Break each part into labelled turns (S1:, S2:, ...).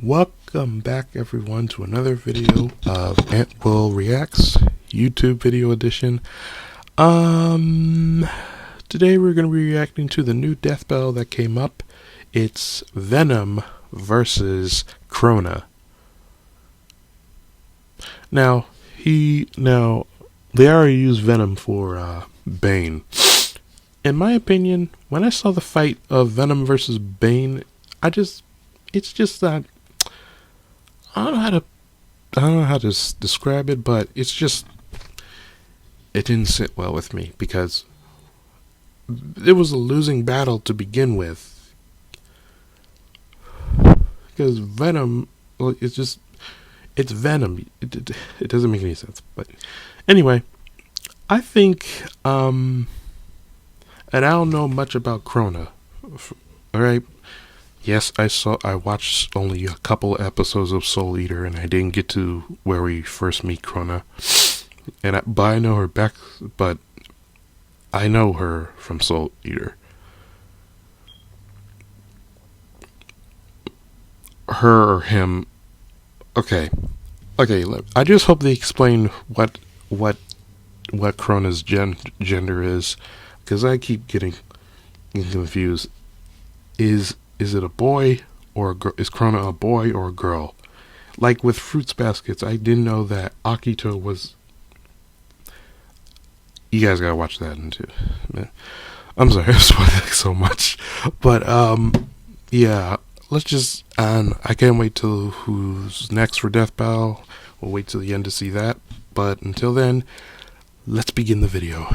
S1: Welcome back everyone to another video of Ant Will Reacts YouTube video edition. Today we're going to be reacting to the new death battle that came up. It's Venom versus Crona. Now they already used Venom for Bane. In my opinion, when I saw the fight of Venom versus Bane, it's just that I don't know how to describe it, but it didn't sit well with me because it was a losing battle to begin with. Because Venom, well, it's Venom. It doesn't make any sense. But anyway, I think, and I don't know much about Crona. Alright? Yes, I watched only a couple episodes of Soul Eater, and I didn't get to where we first meet Crona. But I know her back, but I know her from Soul Eater. Her or him. Okay. I just hope they explain what Crona's gender is, because I keep getting confused. Is it a boy or a girl? Is Crona a boy or a girl? Like with Fruits Baskets, I didn't know that Akito was. You guys gotta watch that too. I'm sorry, I'm spoiling so much, but yeah. Let's just. I can't wait till who's next for Death Battle. We'll wait till the end to see that. But until then, let's begin the video.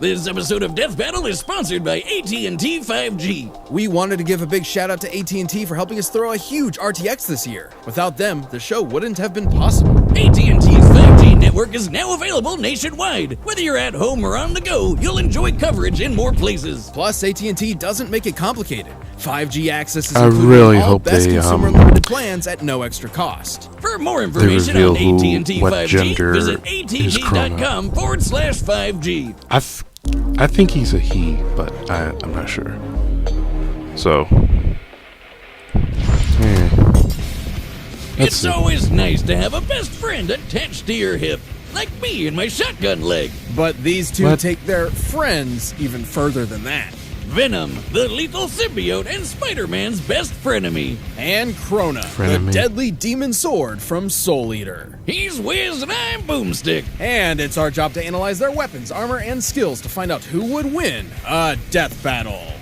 S2: This episode of Death Battle is sponsored by AT&T 5G.
S3: We wanted to give a big shout out to AT&T for helping us throw a huge RTX this year. Without them, the show wouldn't have been possible.
S2: AT&T's 5G network is now available nationwide. Whether you're at home or on the go, you'll enjoy coverage in more places.
S3: Plus, AT&T doesn't make it complicated. 5G access is
S1: I
S3: included
S1: really
S3: in all
S1: hope
S3: best
S1: they,
S3: consumer limited plans at no extra cost.
S2: For more information on AT&T
S1: what
S2: 5G,
S1: gender
S2: visit
S1: is Crona.
S2: att.com/5G.
S1: I think he's a he, but I'm not sure. So,
S2: It's always nice to have a best friend attached to your hip, like me and my shotgun leg.
S3: But these two take their friends even further than that.
S2: Venom, the lethal symbiote and Spider-Man's best frenemy.
S3: And Crona, the deadly demon sword from Soul Eater.
S2: He's Wiz and I'm Boomstick.
S3: And it's our job to analyze their weapons, armor, and skills to find out who would win a death battle.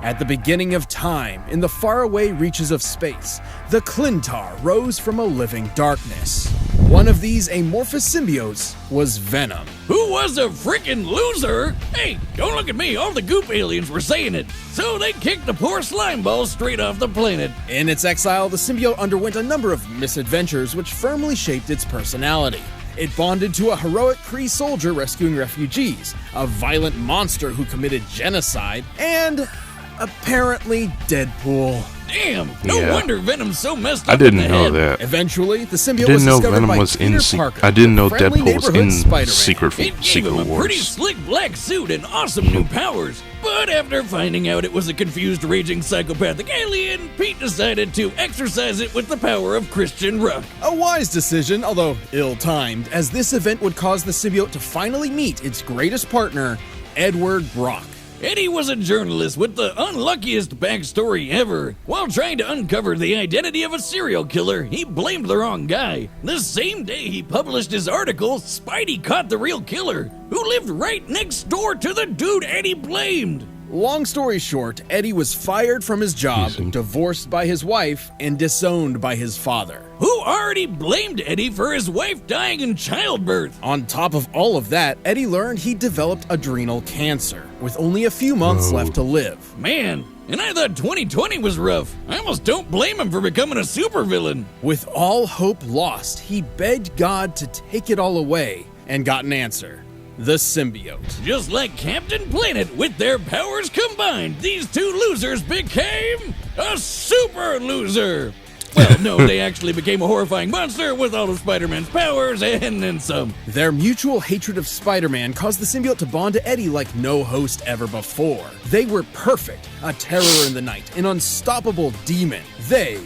S3: At the beginning of time, in the faraway reaches of space, the Clintar rose from a living darkness. One of these amorphous symbiotes was Venom.
S2: Who was a freaking loser? Hey, don't look at me, all the goop aliens were saying it. So they kicked the poor slime ball straight off the planet.
S3: In its exile, the symbiote underwent a number of misadventures which firmly shaped its personality. It bonded to a heroic Kree soldier rescuing refugees, a violent monster who committed genocide, and apparently Deadpool.
S2: Damn, no wonder Venom's so messed up.
S1: I didn't know that.
S3: Eventually, the symbiote was discovered by Peter Parker.
S1: I didn't know Deadpool was in
S3: Spider-Man.
S2: It gave him a
S1: Wars.
S2: pretty slick black suit and awesome new powers. But after finding out it was a confused, raging, psychopathic alien, Pete decided to exercise it with the power of Christian Rock.
S3: A wise decision, although ill-timed, as this event would cause the symbiote to finally meet its greatest partner, Edward Brock.
S2: Eddie was a journalist with the unluckiest backstory ever. While trying to uncover the identity of a serial killer, he blamed the wrong guy. The same day he published his article, Spidey caught the real killer, who lived right next door to the dude Eddie blamed.
S3: Long story short, Eddie was fired from his job, divorced by his wife, and disowned by his father,
S2: who already blamed Eddie for his wife dying in childbirth.
S3: On top of all of that, Eddie learned he developed adrenal cancer, with only a few months left to live.
S2: Man, and I thought 2020 was rough. I almost don't blame him for becoming a supervillain.
S3: With all hope lost, he begged God to take it all away, and got an answer. The symbiote.
S2: Just like Captain Planet, with their powers combined, these two losers became a super loser. Well, no, they actually became a horrifying monster with all of Spider-Man's powers and then some.
S3: Their mutual hatred of Spider-Man caused the symbiote to bond to Eddie like no host ever before. They were perfect, a terror in the night, an unstoppable demon. They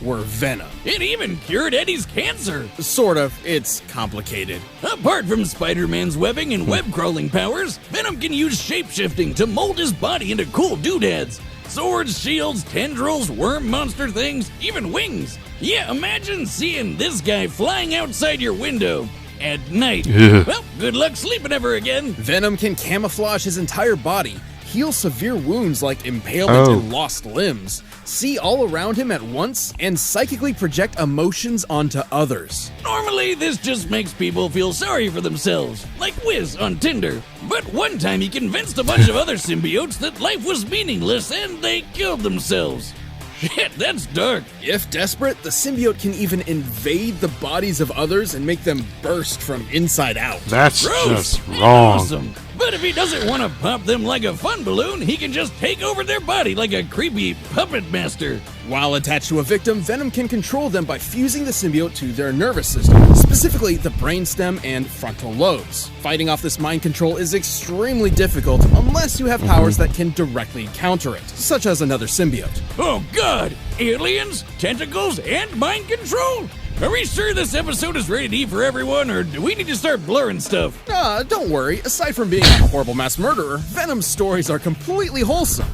S3: were Venom.
S2: It even cured Eddie's cancer.
S3: Sort of, it's complicated.
S2: Apart from Spider-Man's webbing and web-crawling powers, Venom can use shape-shifting to mold his body into cool doodads. Swords, shields, tendrils, worm monster things, even wings. Yeah, imagine seeing this guy flying outside your window at night. Well, good luck sleeping ever again.
S3: Venom can camouflage his entire body, heal severe wounds like impalement and lost limbs, see all around him at once, and psychically project emotions onto others.
S2: Normally, this just makes people feel sorry for themselves, like Wiz on Tinder. But one time he convinced a bunch of other symbiotes that life was meaningless and they killed themselves. Shit, that's dark.
S3: If desperate, the symbiote can even invade the bodies of others and make them burst from inside out.
S1: That's
S2: Gross
S1: just
S2: and
S1: wrong.
S2: Awesome. But if he doesn't want to pop them like a fun balloon, he can just take over their body like a creepy puppet master.
S3: While attached to a victim, Venom can control them by fusing the symbiote to their nervous system, specifically the brainstem and frontal lobes. Fighting off this mind control is extremely difficult unless you have powers that can directly counter it, such as another symbiote.
S2: Oh god! Aliens, tentacles, and mind control? Are we sure this episode is rated E for everyone, or do we need to start blurring stuff?
S3: Don't worry, aside from being a horrible mass murderer, Venom's stories are completely wholesome.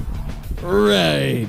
S2: Right.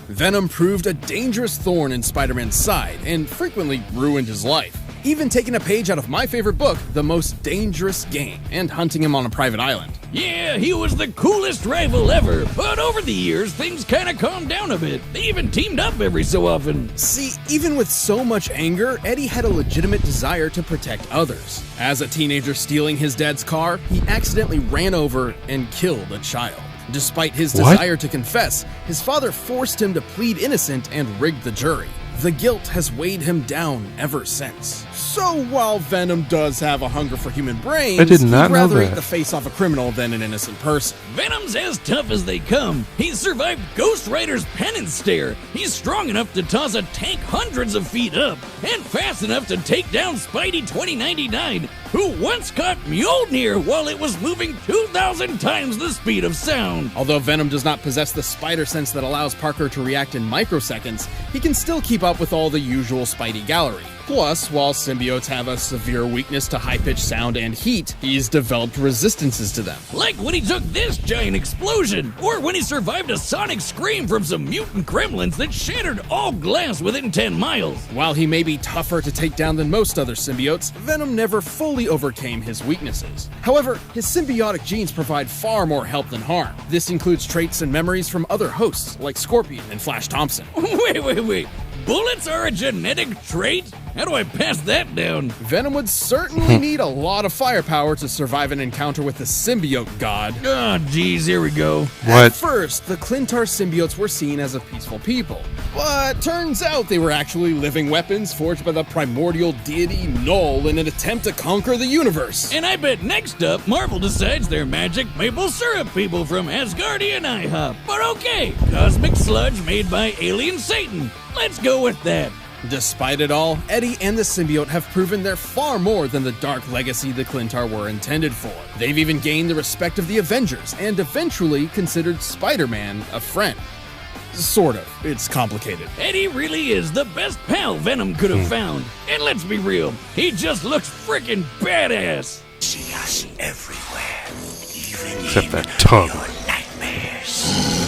S3: Venom proved a dangerous thorn in Spider-Man's side and frequently ruined his life, even taking a page out of my favorite book, The Most Dangerous Game, and hunting him on a private island.
S2: Yeah, he was the coolest rival ever, but over the years, things kinda calmed down a bit. They even teamed up every so often.
S3: See, even with so much anger, Eddie had a legitimate desire to protect others. As a teenager stealing his dad's car, he accidentally ran over and killed a child. Despite his desire to confess, his father forced him to plead innocent and rigged the jury. The guilt has weighed him down ever since. So while Venom does have a hunger for human brains,
S1: I did not
S3: he'd
S1: know
S3: rather
S1: that.
S3: eat the face off a criminal than an innocent person.
S2: Venom's as tough as they come. He's survived Ghost Rider's penance stare. He's strong enough to toss a tank hundreds of feet up, and fast enough to take down Spidey 2099, who once caught Mjolnir while it was moving 2,000 times the speed of sound.
S3: Although Venom does not possess the spider sense that allows Parker to react in microseconds, he can still keep up with all the usual Spidey gallery. Plus, while symbiotes have a severe weakness to high-pitched sound and heat, he's developed resistances to them.
S2: Like when he took this giant explosion, or when he survived a sonic scream from some mutant gremlins that shattered all glass within 10 miles.
S3: While he may be tougher to take down than most other symbiotes, Venom never fully overcame his weaknesses. However, his symbiotic genes provide far more help than harm. This includes traits and memories from other hosts, like Scorpion and Flash Thompson.
S2: Wait. Bullets are a genetic trait? How do I pass that down?
S3: Venom would certainly need a lot of firepower to survive an encounter with the symbiote god.
S2: Oh, geez, here we go.
S3: At first, the Clintar symbiotes were seen as a peaceful people, but turns out they were actually living weapons forged by the primordial deity Null in an attempt to conquer the universe.
S2: And I bet next up, Marvel decides they're magic maple syrup people from Asgardian IHOP. But okay, cosmic sludge made by alien Satan. Let's go with that.
S3: Despite it all, Eddie and the symbiote have proven they're far more than the dark legacy the Clintar were intended for. They've even gained the respect of the Avengers and eventually considered Spider-Man a friend. Sort of. It's complicated.
S2: Eddie really is the best pal Venom could have found. And let's be real, he just looks freaking badass.
S4: See us everywhere, even
S1: Except
S4: in
S1: that tongue.
S4: your nightmares.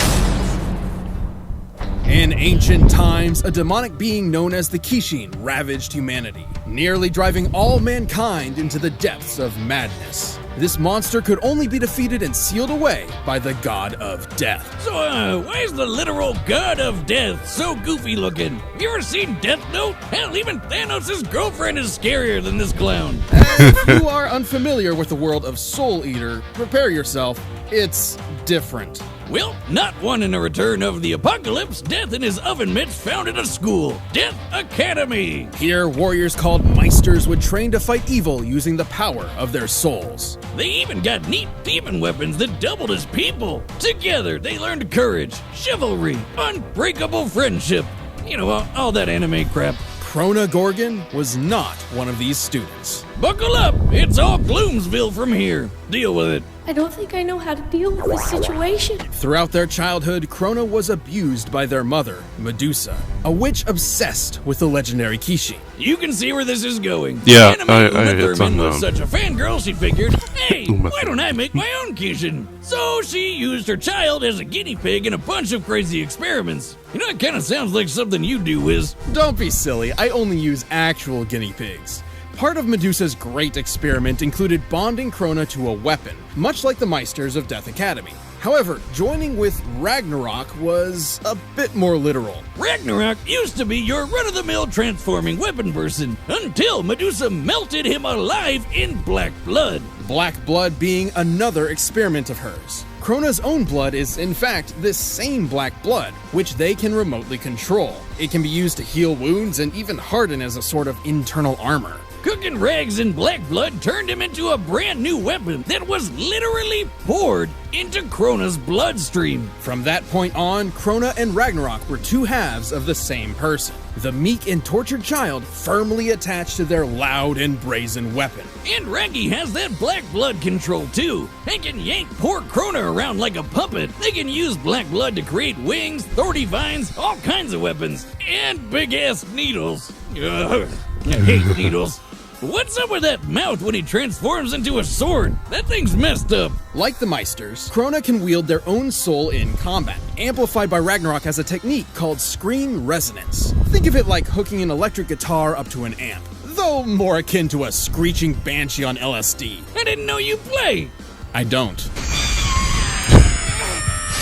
S3: In ancient times, a demonic being known as the Kishin ravaged humanity, nearly driving all mankind into the depths of madness. This monster could only be defeated and sealed away by the god of death.
S2: So, why is the literal god of death so goofy looking? You ever seen Death Note? Hell, even Thanos' girlfriend is scarier than this clown.
S3: If you are unfamiliar with the world of Soul Eater, prepare yourself. It's different.
S2: Well, not one in a return of the apocalypse, Death and his oven mitts founded a school, Death Academy.
S3: Here, warriors called Meisters would train to fight evil using the power of their souls.
S2: They even got neat demon weapons that doubled as people. Together, they learned courage, chivalry, unbreakable friendship. You know, all that anime crap.
S3: Crona Gorgon was not one of these students.
S2: Buckle up! It's all Gloomsville from here. Deal with it.
S5: I don't think I know how to deal with this situation.
S3: Throughout their childhood, Crona was abused by their mother, Medusa, a witch obsessed with the legendary Kishi.
S2: You can see where this is going.
S1: Yeah,
S2: Anime
S1: it's
S2: Uma Thurman
S1: on
S2: was such a fangirl, she figured, hey,
S1: Uma
S2: why don't I make my own Kishin? So she used her child as a guinea pig in a bunch of crazy experiments. You know, it kind of sounds like something you do, Wiz.
S3: Don't be silly, I only use actual guinea pigs. Part of Medusa's great experiment included bonding Crona to a weapon, much like the Meisters of Death Academy. However, joining with Ragnarok was a bit more literal.
S2: Ragnarok used to be your run-of-the-mill transforming weapon person until Medusa melted him alive in black blood.
S3: Black blood being another experiment of hers. Crona's own blood is, in fact, this same black blood, which they can remotely control. It can be used to heal wounds and even harden as a sort of internal armor.
S2: Cooking rags in black blood turned him into a brand new weapon that was literally poured into Crona's bloodstream.
S3: From that point on, Crona and Ragnarok were two halves of the same person. The meek and tortured child firmly attached to their loud and brazen weapon.
S2: And Raggy has that black blood control too. They can yank poor Crona around like a puppet. They can use black blood to create wings, thorny vines, all kinds of weapons, and big-ass needles. Ugh, I hate needles. What's up with that mouth when he transforms into a sword? That thing's messed up.
S3: Like the Meisters, Crona can wield their own soul in combat, amplified by Ragnarok as a technique called screen resonance. Think of it like hooking an electric guitar up to an amp, though more akin to a screeching banshee on LSD.
S2: I didn't know you play.
S3: I don't.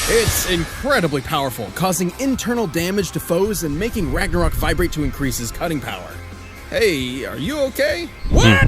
S3: It's incredibly powerful, causing internal damage to foes and making Ragnarok vibrate to increase his cutting power. Hey, are you okay?
S2: What?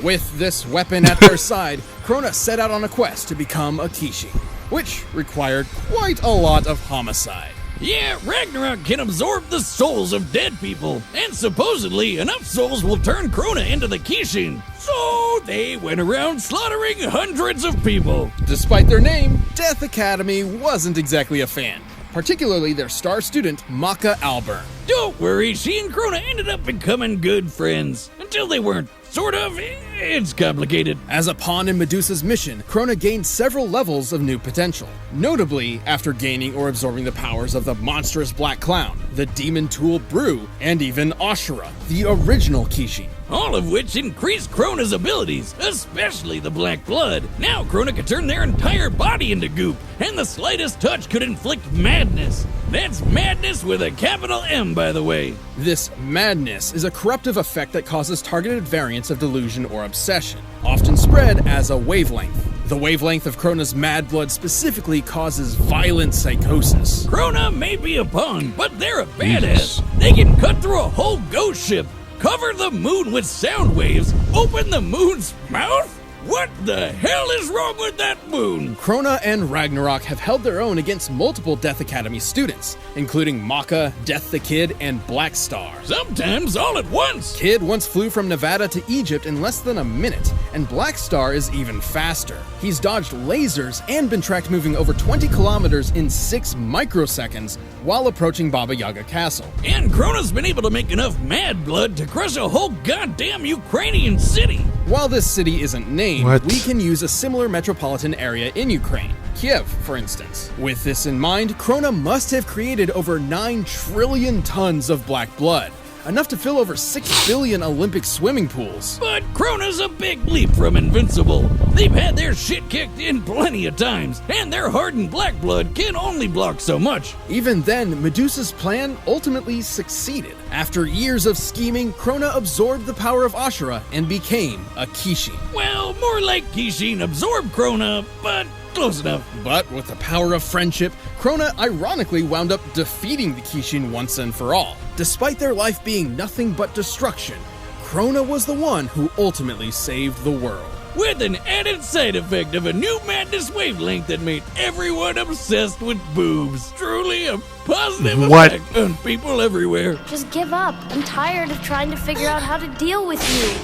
S3: With this weapon at their side, Crona set out on a quest to become a Kishi, which required quite a lot of homicide.
S2: Yeah, Ragnarok can absorb the souls of dead people, and supposedly enough souls will turn Crona into the Kishin. So they went around slaughtering hundreds of people.
S3: Despite their name, Death Academy wasn't exactly a fan, particularly their star student, Maka Alburn.
S2: Don't worry, she and Crona ended up becoming good friends. Until they weren't. Sort of. It's complicated.
S3: As a pawn in Medusa's mission, Crona gained several levels of new potential, notably after gaining or absorbing the powers of the monstrous Black Clown, the demon tool Brew, and even Ashura, the original Kishin.
S2: All of which increased Crona's abilities, especially the black blood. Now Crona could turn their entire body into goop, and the slightest touch could inflict madness. That's madness with a capital M, by the way.
S3: This madness is a corruptive effect that causes targeted variants of delusion or obsession, often spread as a wavelength. The wavelength of Crona's mad blood specifically causes violent psychosis.
S2: Crona may be a pawn, but they're a badass. They can cut through a whole ghost ship, cover the moon with sound waves, open the moon's mouth? What the hell is wrong with that moon?
S3: Crona and Ragnarok have held their own against multiple Death Academy students, including Maka, Death the Kid, and Black Star.
S2: Sometimes all at once.
S3: Kid once flew from Nevada to Egypt in less than a minute, and Black Star is even faster. He's dodged lasers and been tracked moving over 20 kilometers in 6 microseconds while approaching Baba Yaga Castle.
S2: And Crona's been able to make enough mad blood to crush a whole goddamn Ukrainian city.
S3: While this city isn't named,
S1: What?
S3: we can use a similar metropolitan area in Ukraine, Kiev, for instance. With this in mind, Crona must have created over 9 trillion tons of black blood, enough to fill over 6 billion Olympic swimming pools.
S2: But Crona's a big leap from invincible. They've had their shit kicked in plenty of times, and their hardened black blood can only block so much.
S3: Even then, Medusa's plan ultimately succeeded. After years of scheming, Crona absorbed the power of Ashura and became a Kishin.
S2: Well, more like Kishin absorbed Crona, but close enough.
S3: But with the power of friendship, Crona ironically wound up defeating the Kishin once and for all. Despite their life being nothing but destruction, Crona was the one who ultimately saved the world.
S2: With an added side effect of a new madness wavelength that made everyone obsessed with boobs. Truly a positive
S1: What?
S2: effect on people everywhere.
S5: Just give up. I'm tired of trying to figure out how to deal with you.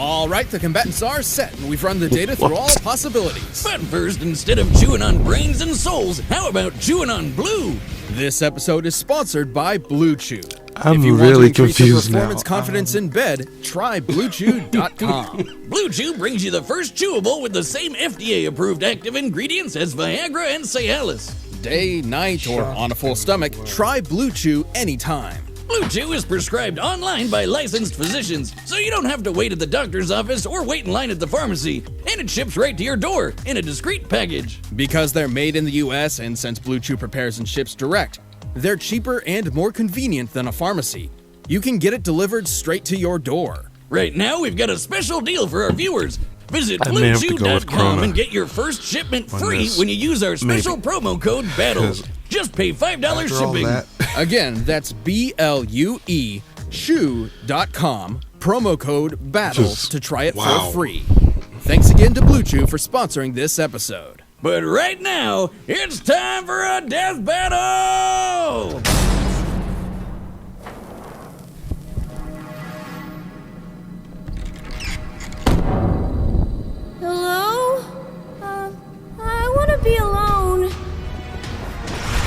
S3: All right, the combatants are set, and we've run the data through all possibilities.
S2: But first, instead of chewing on brains and souls, how about chewing on blue?
S3: This episode is sponsored by Blue Chew.
S1: I'm
S3: if you
S1: really
S3: want to increase your
S1: confused
S3: performance
S1: now.
S3: confidence in bed, try BlueChew.com.
S2: Blue Chew brings you the first chewable with the same FDA-approved active ingredients as Viagra and Cialis.
S3: Day, night, or on a full stomach, try Blue Chew anytime.
S2: Blue Chew is prescribed online by licensed physicians, so you don't have to wait at the doctor's office or wait in line at the pharmacy, and it ships right to your door in a discreet package.
S3: Because they're made in the US, and since Blue Chew prepares and ships direct, they're cheaper and more convenient than a pharmacy. You can get it delivered straight to your door.
S2: Right now, we've got a special deal for our viewers. Visit
S1: I may have to go with
S2: BlueChew.com
S1: Crona
S2: and get your first shipment
S1: on
S2: free
S1: this.
S2: when you use our special
S1: Maybe.
S2: promo code BATTLE.
S1: 'Cause
S2: Just pay $5
S1: After all
S2: shipping.
S1: that,
S3: Again, that's BLUE Chew.com, promo code BATTLE
S1: Just-
S3: to try it
S1: wow.
S3: for free. Thanks again to Blue Chew for sponsoring this episode.
S2: But right now, it's time for a death battle!
S5: Hello? I want to be alone.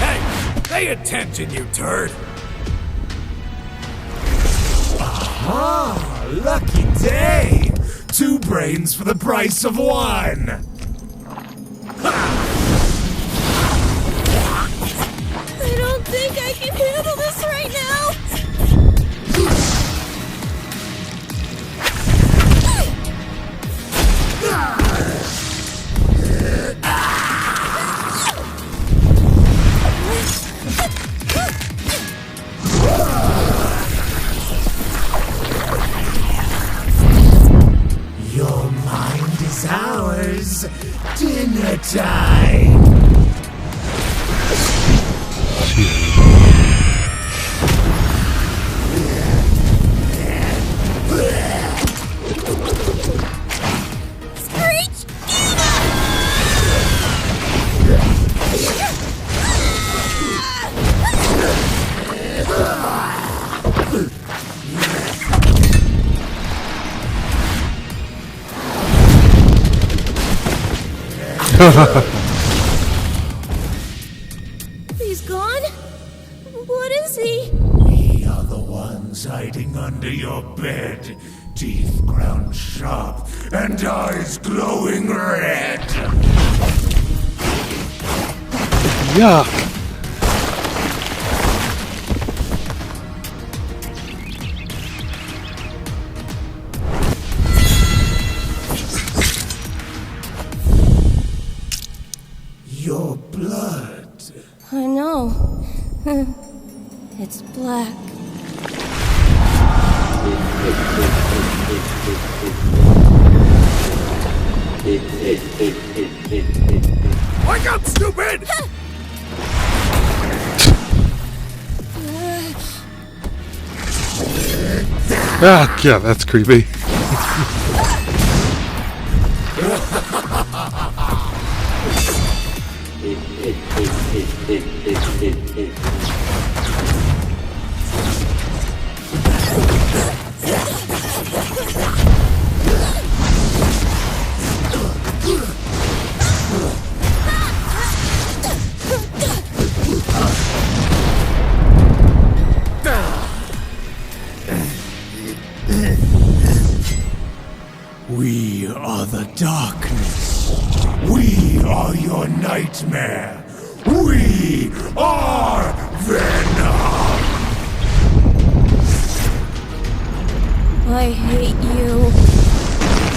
S4: Hey, pay attention, you turd! Aha! Lucky day! 2 brains for the price of 1!
S5: I don't think I can handle this right now.
S4: Your mind is ours! Dinner time!
S5: Screech! He's gone? What is he?
S4: We are the ones hiding under your bed, teeth ground sharp and eyes glowing red.
S1: yuck.
S4: Your blood.
S5: I know. It's black.
S4: Wake up, stupid!
S1: Ah, yeah, that's creepy.
S4: We are the darkness. We are your nightmare. We are Venom.
S5: I hate you.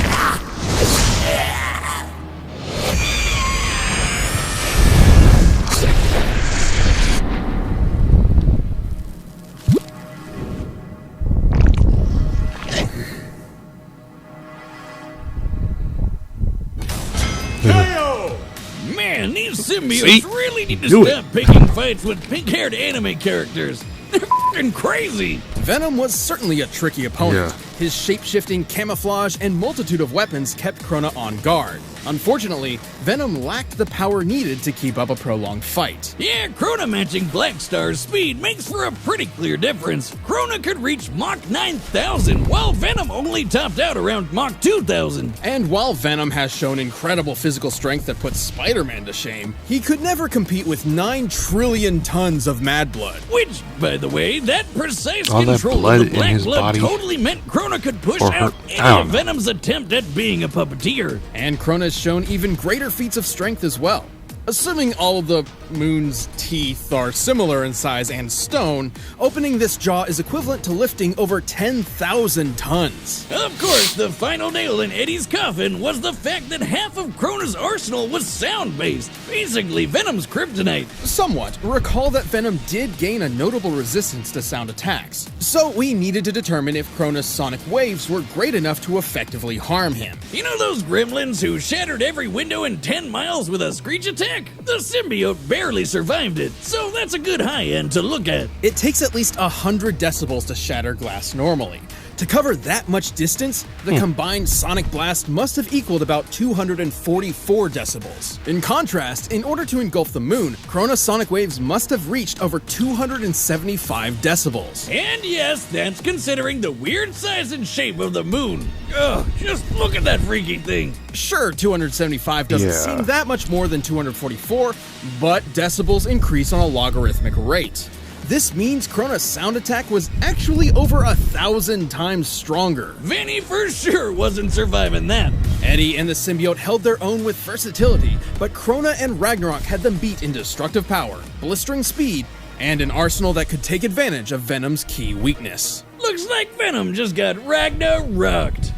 S2: Man, these symbiotes
S1: See?
S2: really need to
S1: Knew it.
S2: stop picking fights with pink-haired anime characters. They're f***ing crazy.
S3: Venom was certainly a tricky opponent.
S1: Yeah.
S3: His shape-shifting camouflage and multitude of weapons kept Crona on guard. Unfortunately, Venom lacked the power needed to keep up a prolonged fight.
S2: Yeah, Crona matching Black Star's speed makes for a pretty clear difference. Crona could reach Mach 9000, while Venom only topped out around Mach 2000.
S3: And while Venom has shown incredible physical strength that puts Spider-Man to shame, he could never compete with 9 trillion tons of Mad Blood.
S2: Which, by the way, that precise
S1: All that
S2: control
S1: blood
S2: of the
S1: in
S2: Black
S1: his
S2: Blood
S1: body.
S2: totally meant Crona could push
S1: Or
S2: out
S1: her-
S2: any
S1: I don't
S2: of
S1: know.
S2: Venom's attempt at being a puppeteer.
S3: And Crona's shown even greater feats of strength as well. Assuming all of the Moon's teeth are similar in size and stone, opening this jaw is equivalent to lifting over 10,000 tons.
S2: Of course, the final nail in Eddie's coffin was the fact that half of Crona's arsenal was sound-based, basically Venom's kryptonite.
S3: Somewhat. Recall that Venom did gain a notable resistance to sound attacks, so we needed to determine if Crona's sonic waves were great enough to effectively harm him.
S2: You know those gremlins who shattered every window in 10 miles with a screech attack? The symbiote barely survived it, so that's a good high end to look at.
S3: It takes at least 100 decibels to shatter glass normally. To cover that much distance, the combined sonic blast must have equaled about 244 decibels. In contrast, in order to engulf the Moon, Crona's sonic waves must have reached over 275 decibels.
S2: And yes, that's considering the weird size and shape of the Moon. Ugh, just look at that freaky thing.
S3: Sure, 275 doesn't
S1: Yeah.
S3: seem that much more than 244, but decibels increase on a logarithmic rate. This means Crona's sound attack was actually over 1,000 times stronger.
S2: Vanny for sure wasn't surviving that.
S3: Eddie and the symbiote held their own with versatility, but Crona and Ragnarok had them beat in destructive power, blistering speed, and an arsenal that could take advantage of Venom's key weakness.
S2: Looks like Venom just got Ragnaroked.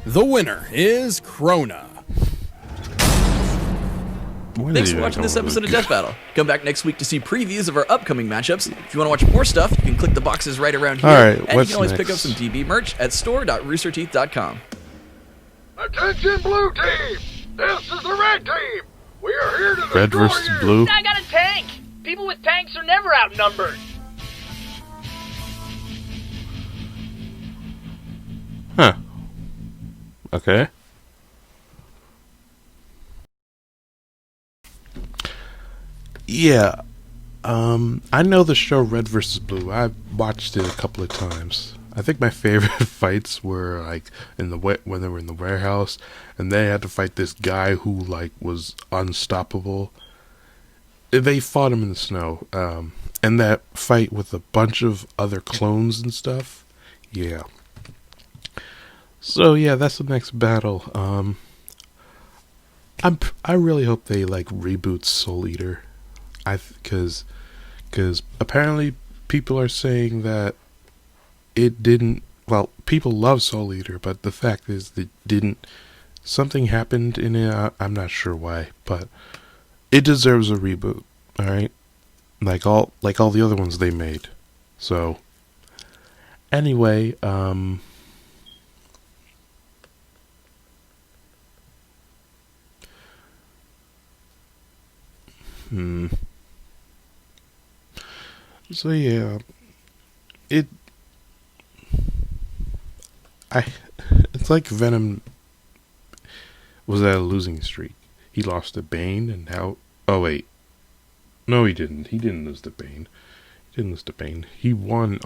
S3: The winner is Crona.
S6: Thanks for watching this episode of Death Battle. Come back next week to see previews of our upcoming matchups. If you want to watch more stuff, you can click the boxes right around here.
S1: All right,
S6: and you
S1: what's
S6: can always pick up
S1: next?
S6: some DB merch at store.roosterteeth.com.
S7: Attention, blue team! This is the red team! We are here to
S1: Red
S7: destroy
S1: versus
S7: you!
S1: blue.
S8: I got a tank! People with tanks are never outnumbered!
S1: Huh. Okay. Yeah. I know the show Red vs. Blue. I've watched it a couple of times. I think my favorite fights were like when they were in the warehouse and they had to fight this guy who like was unstoppable. They fought him in the snow. And that fight with a bunch of other clones and stuff. Yeah. So yeah, that's the next battle. I really hope they like reboot Soul Eater. Because apparently people are saying that it didn't. Well, people love Soul Eater, but the fact is that didn't. Something happened in it. I'm not sure why, but it deserves a reboot. All right, like all the other ones they made. So anyway, So yeah, it's like Venom was at a losing streak. He lost to Bane, and now, oh wait, no, he didn't. He didn't lose to Bane. He didn't lose to Bane. He won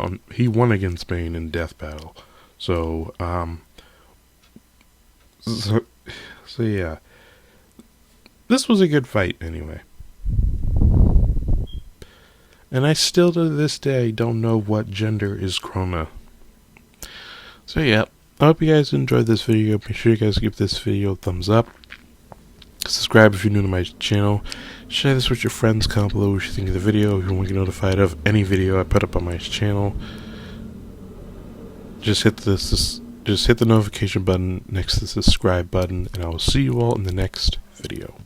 S1: against Bane in Death Battle. So so yeah, this was a good fight anyway. And I still to this day don't know what gender is Crona. So yeah, I hope you guys enjoyed this video. Make sure you guys give this video a thumbs up. Subscribe if you're new to my channel. Share this with your friends. Comment below what you think of the video. If you want to get notified of any video I put up on my channel, just hit the notification button next to the subscribe button, and I will see you all in the next video.